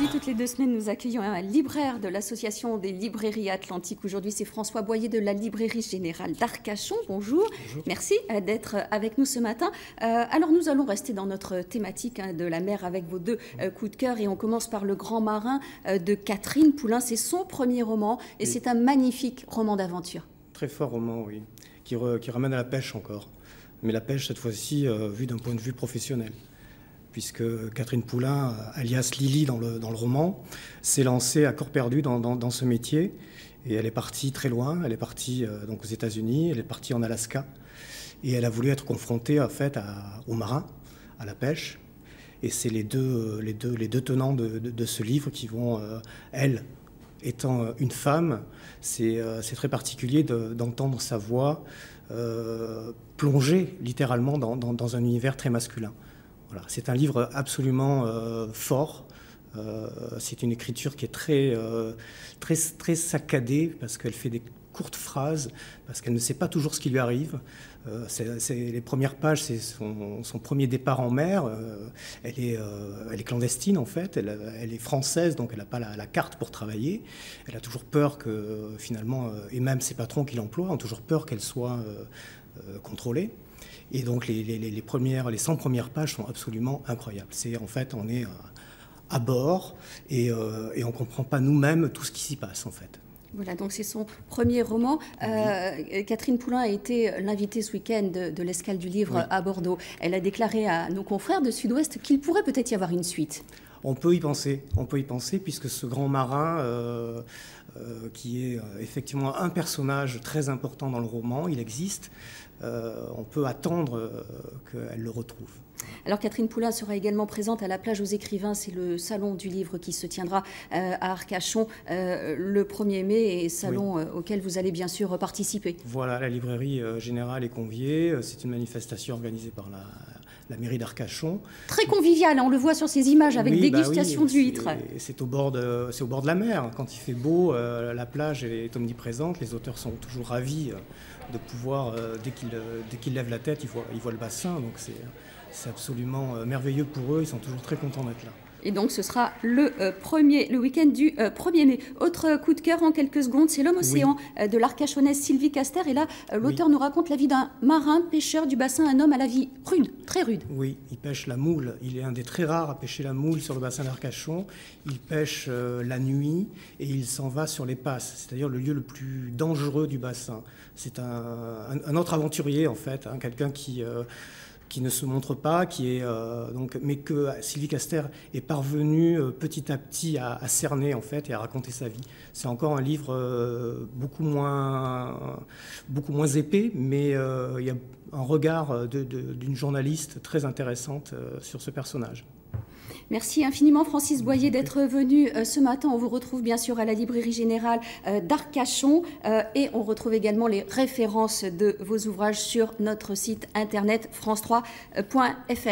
dit, toutes les 2 semaines, nous accueillons un libraire de l'Association des librairies Atlantiques. Aujourd'hui, c'est François Boyer de la Librairie Générale d'Arcachon. Bonjour. Bonjour. Merci d'être avec nous ce matin. Alors, nous allons rester dans notre thématique de la mer avec vos 2 coups de cœur. Et on commence par Le Grand Marin de Catherine Poulain. C'est son premier roman et Oui. c'est un magnifique roman d'aventure. Très fort roman, oui, qui ramène à la pêche encore. Mais la pêche, cette fois-ci, vue d'un point de vue professionnel. Puisque Catherine Poulain, alias Lily dans le roman, s'est lancée à corps perdu dans ce métier. Et elle est partie très loin, elle est partie donc aux États-Unis, elle est partie en Alaska. Et elle a voulu être confrontée en fait, aux marins, à la pêche. Et c'est les deux tenants de ce livre qui vont, elle, étant une femme, c'est très particulier d'entendre sa voix plonger littéralement dans un univers très masculin. Voilà, c'est un livre absolument fort. C'est une écriture qui est très saccadée parce qu'elle fait des courtes phrases, parce qu'elle ne sait pas toujours ce qui lui arrive. Les premières pages, c'est son premier départ en mer. Elle est clandestine en fait, elle est française, donc elle n'a pas la carte pour travailler. Elle a toujours peur que finalement, et même ses patrons qui l'emploient ont toujours peur qu'elle soit contrôlée. Et donc les 100 premières pages sont absolument incroyables. En fait, on est à bord et on ne comprend pas nous-mêmes tout ce qui s'y passe en fait. Voilà, donc c'est son premier roman. Catherine Poulain a été l'invitée ce week-end de l'Escale du Livre à Bordeaux. Elle a déclaré à nos confrères de Sud-Ouest qu'il pourrait peut-être y avoir une suite. On peut y penser, puisque ce grand marin, qui est effectivement un personnage très important dans le roman, il existe, on peut attendre qu'elle le retrouve. Alors Catherine Poulain sera également présente à la Plage aux Écrivains, c'est le salon du livre qui se tiendra à Arcachon le 1er mai, et salon auquel vous allez bien sûr participer. Voilà, la librairie générale est conviée, c'est une manifestation organisée par la mairie d'Arcachon. Très convivial, on le voit sur ces images avec dégustation d'huîtres. C'est au bord de la mer. Quand il fait beau, la plage est omniprésente. Les auteurs sont toujours ravis de pouvoir, dès qu'ils lèvent la tête, ils voient le bassin. Donc c'est absolument merveilleux pour eux. Ils sont toujours très contents d'être là. Et donc ce sera le week-end du 1er mai. Autre coup de cœur en quelques secondes, c'est L'Homme Océan de l'Arcachonnaise Sylvie Caster. Et là, l'auteur nous raconte la vie d'un marin, pêcheur du bassin, un homme à la vie rude, très rude. Oui, il pêche la moule. Il est un des très rares à pêcher la moule sur le bassin d'Arcachon. Il pêche la nuit et il s'en va sur les passes, c'est-à-dire le lieu le plus dangereux du bassin. C'est un autre aventurier en fait, quelqu'un qui ne se montre pas, mais que Sylvie Caster est parvenue petit à petit à cerner en fait et à raconter sa vie. C'est encore un livre beaucoup moins épais, mais il y a un regard d'une journaliste très intéressante sur ce personnage. Merci infiniment Francis Boyer d'être venu ce matin. On vous retrouve bien sûr à la Librairie Générale d'Arcachon et on retrouve également les références de vos ouvrages sur notre site internet france3.fr.